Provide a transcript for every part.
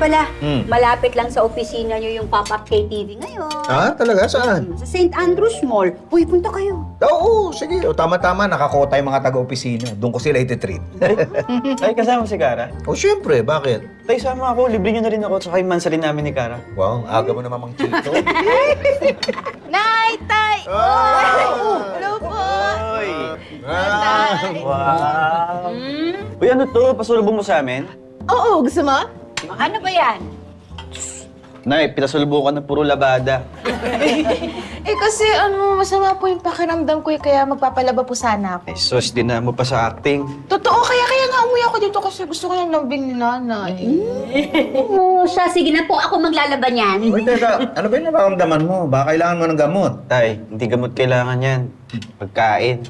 pala, malapit lang sa opisina nyo yung pop-up KTV ngayon. Ah, talaga? Saan? Sa St. Andrews Mall. Uy, punta kayo. Oo, sige. O, tama-tama. Nakakota yung mga taga-opisina. Doon ko sila iti-treat. Ay, kasama si Kara. O, syempre. Bakit? Tay, sama ako. Libre niyo na rin ako. Tsaka yung mansa rin namin ni Kara. Wow, aga mo naman, Mang Chito. Nay, tay! Hello po! Oy! Tay! Wow! Uy, ano to? Pasulubong mo sa amin? Oo, gusto mo? Ano ba yan? Nay, pinasulubong ka ng puro labada. Eh kasi masama po yung pakiramdam ko kaya magpapalaba po sana ako. Ay, sus, dinamo pa sa acting. Totoo, kaya nga umuwi ako dito kasi gusto ko ng lambing ni nanay. Oo, siya. Sige na po, ako maglalaban yan. Uy, teka. Ano ba yung nararamdaman mo? Baka kailangan mo ng gamot. Tay, hindi gamot kailangan yan. Pagkain.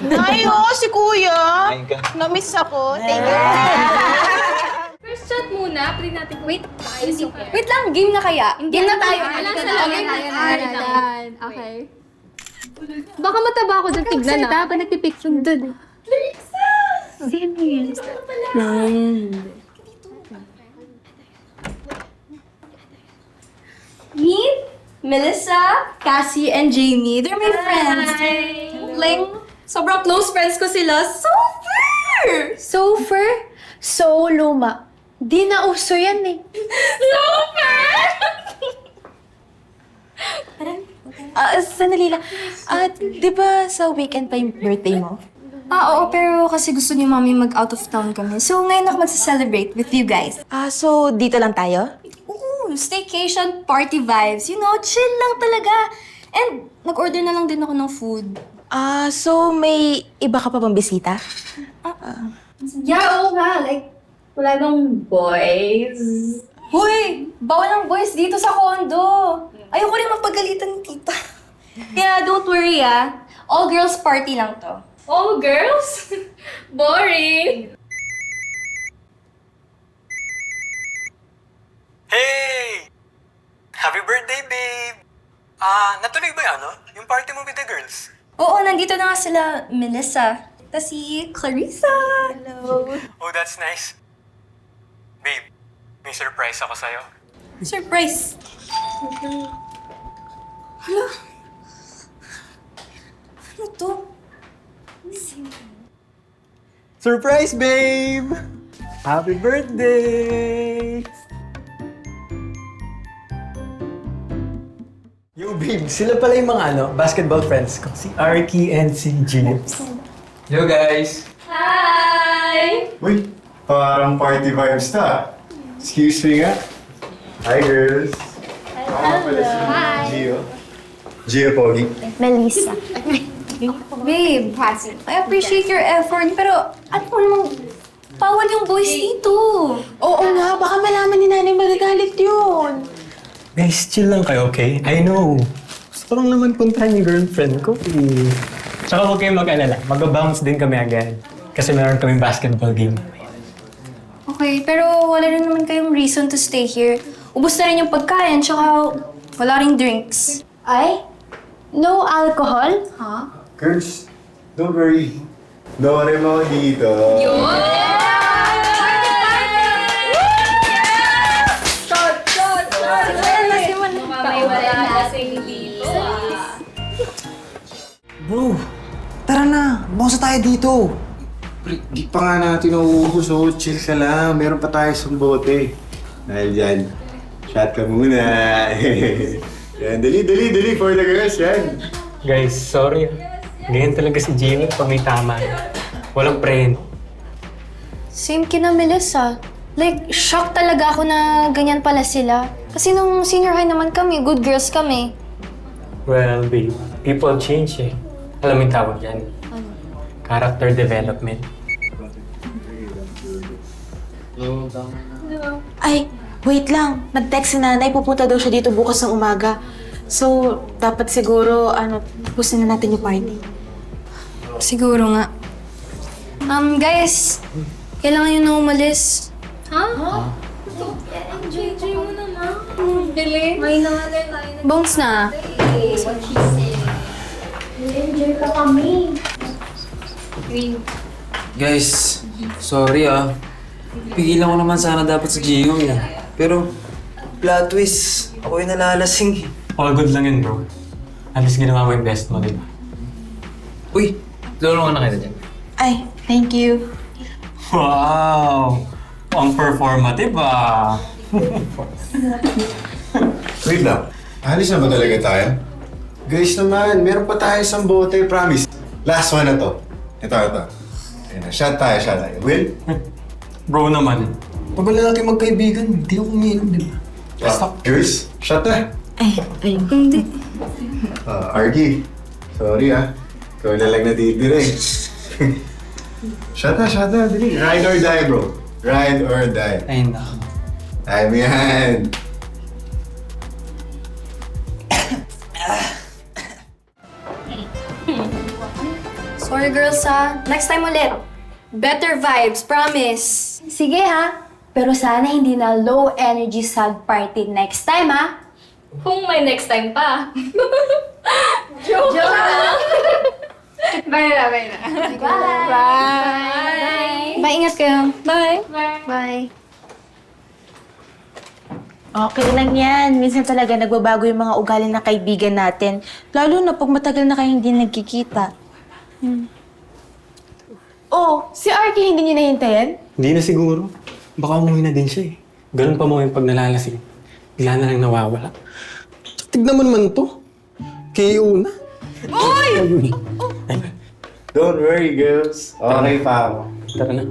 Nay, si kuya! Ay ka. Namiss ako. Thank you. First shot muna, pwede natin wait. Wait lang, game na kaya? Game na tayo. Game na tayo. Okay. Baka mataba ako dyan, tignan na. Habang nagpipicture doon. Sino yan? Meet Melissa, Cassie, and Jamie. They're my friends. Like, sobrang close friends ko sila. Super! Sofer? So luma. Di na uso yan eh. Super! Sandali lang. Di ba sa weekend pa yung birthday mo? Oo, pero kasi gusto niyo mami mag-out of town kami. So, ngayon ako magsa-celebrate with you guys. So dito lang tayo? Ooh, staycation party vibes. You know, chill lang talaga. And nag-order na lang din ako ng food. So may iba ka pa bang bisita? Yeah, oo nga. Like, wala bang boys? Hoy! Bawal ang boys dito sa condo. Ayoko rin mapagalitan ni tita. Kaya don't worry all girls party lang to. All girls? Boring! Hey! Happy birthday, babe! Natuloy ba yung yung party mo with the girls? Oo, nandito na nga sila Melissa. Tapos si Clarissa. Hello. Oh, that's nice. Babe, may surprise ako sa'yo. Surprise! Hala? Ano to? Surprise, babe! Happy birthday! Yo, babe, sila pala yung mga basketball friends ko. Si Arky and si Jeeps. Hello, guys! Hi! Uy, parang party vibes ta. Excuse me nga. Hi, girls. Hi. Gio. Gio, Pogi. Melissa. Babe, I appreciate your effort, pero ano mo namang bawal yung boys dito. Oo nga, baka malaman ni nanay magagalit yun. Guys, chill lang kayo, okay? I know. Gusto ko lang naman puntahan yung girlfriend ko. Tsaka huwag kayong mag-alala. Mag-bounce din kami agad. Kasi meron kaming basketball game. Okay, pero wala rin naman kayong reason to stay here. Ubus na rin yung pagkain, tsaka wala ring drinks. Ay? No alcohol? Ha? Girls, don't worry. No rin mo dito. Bro, tara na. Bukas tayo dito. Pre, di pa nga natin nauubos, oh. Chill ka lang. Meron pa tayo sa bote. Dahil dyan, shot ka muna. Yan, dali for the girls, yan. Guys, sorry. Ganyan talaga si Jimmy pag may tama. Walang friend. Same kina Melissa. Like, shocked talaga ako na ganyan pala sila. Kasi nung senior high naman kami, good girls kami. Well, babe, people change eh. Alam mo yung tawag yan? Character development. Ay, wait lang. Nag-text si nanay, pupunta daw siya dito bukas ng umaga. So, dapat siguro, tapusin na natin yung party. Siguro nga. Guys, kailangan nyo na umalis. Ha? Enjoy mo naman. Dili. May nangalay. Bounce na. Enjoy ka kami. Guys, sorry Pigilan ko naman sana dapat si Gio eh. Pero, plot twist, ako yung nalalasing. All good lang yun, bro. At least ginawa mo yung best mo, di ba? Uy, tulungan na kita dyan. Ay, thank you. Wow! Ang performative ah! Wait lang. Alis na ba talaga tayo? Guys naman, meron pa tayo isang bote, promise. Last one na to. Ito. Ayan na, shot tayo. Will? Bro naman. Pag wala natin magkaibigan, hindi ako umiinom, di ba? Stop. Girls, shot na. Ay. Hindi. Argy, sorry Ikaw na lang natitira eh. Shot na, dali. Ride or die, bro. Ride or die. Ay, nako. Ay, yan. Sorry girls ha. Next time ulit. Better vibes, promise. Sige ha. Pero sana hindi na low energy sad party next time ha. Kung may next time pa. Joke lang. Bye na. Bye. Bye, ingat kayo. Bye. Bye. Okay lang yan. Minsan talaga nagbabago yung mga ugali na kaibigan natin. Lalo na pag matagal na kayo hindi nagkikita. Oh, si Arky hindi niyo nahintayin? Hindi na siguro. Baka umuwi na din siya eh. Ganun pa mo yung pag nalalasing. Bigla na lang nawawala. Tignan mo naman to. KO na. Don't worry, girls. Okay pa ako. Tara na.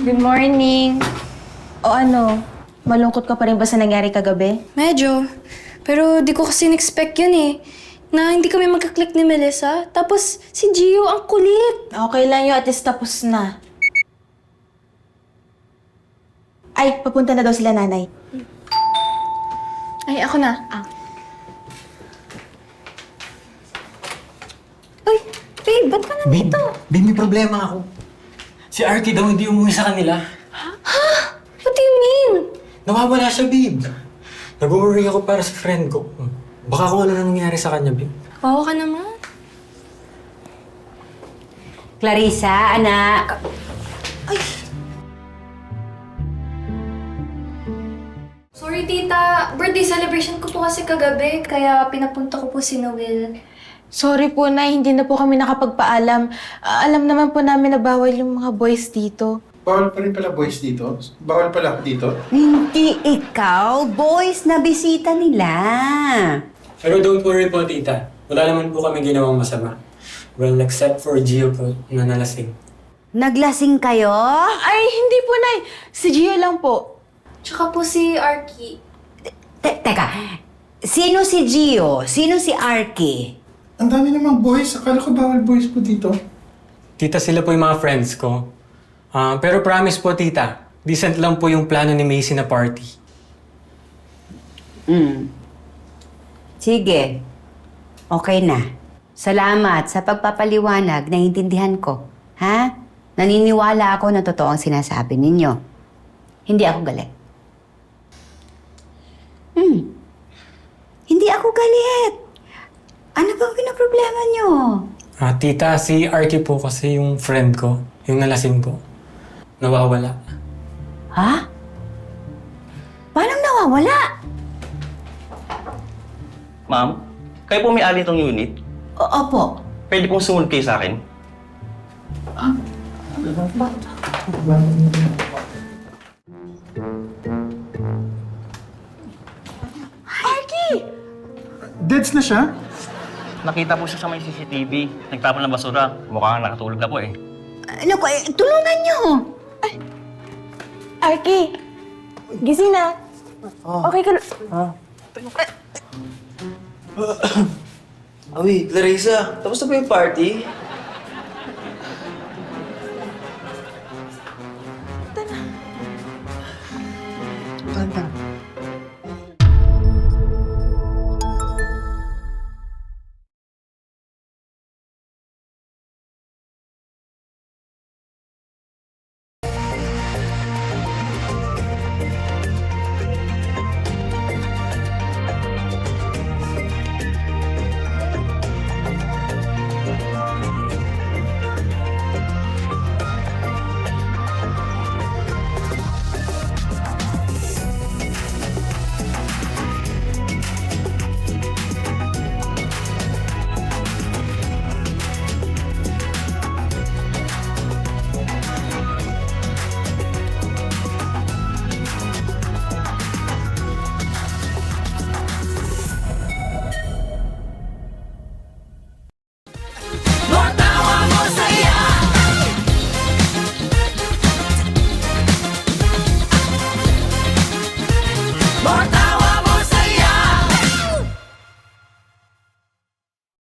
Good morning. O ano, malungkot ka pa rin ba sa nangyari kagabi? Medyo. Pero di ko kasi in-expect yun eh. Na hindi kami magka-click ni Melissa. Tapos si Gio ang kulit. Okay lang yun, at least tapos na. Ay, papunta na daw sila nanay. Ay, ako na. Uy, babe, ba't ka na Babe, dito? babe, may problema ako. Si Arky daw hindi umuwi sa kanila. What do you mean? Nawawala siya, babe. Nag-worry ako para sa friend ko. Baka kung ano na nangyari sa kanya, babe. Wawa ka naman. Clarissa, anak. Sorry, tita. Birthday celebration ko po kasi kagabi, kaya pinapunta ko po si Noel. Sorry po na hindi na po kami nakapagpaalam. Alam naman po namin na bawal yung mga boys dito. Bawal pa rin pala boys dito? Bawal pala ako dito? Hindi ikaw, boys na bisita nila. Pero don't worry po, tita. Wala naman po kami ginawang masama. Well, except for Gio po, na nalasing. Naglasing kayo? Ay, hindi po, Nay. Si Gio lang po. Tsaka po si Arky. Teka, sino si Gio? Sino si Arky? Ang dami namang boys. Akala ko bawal boys po dito. Tita, sila po yung mga friends ko. Pero promise po, tita, decent lang po yung plano ni Macy na party. Sige. Okay na. Salamat sa pagpapaliwanag, naiintindihan ko. Ha? Naniniwala ako na totoo ang sinasabi ninyo. Hindi ako galit. Hindi ako galit. Ano bang pinaproblema nyo? Tita, si Arky po kasi yung friend ko, yung nalasing po. Nawawala. Ha? Paano nawawala? Ma'am, kayo po may-ari itong unit. Opo. Pwede pong sumunod kayo sa akin. Deads na siya? Nakita po siya sa may CCTV. Nagtapon ng basura. Mukhang nakatulog na po eh. Ano ko, tulungan nyo. Arky, gising na. Okay ka Uy, Clarissa, tapos na ba yung party?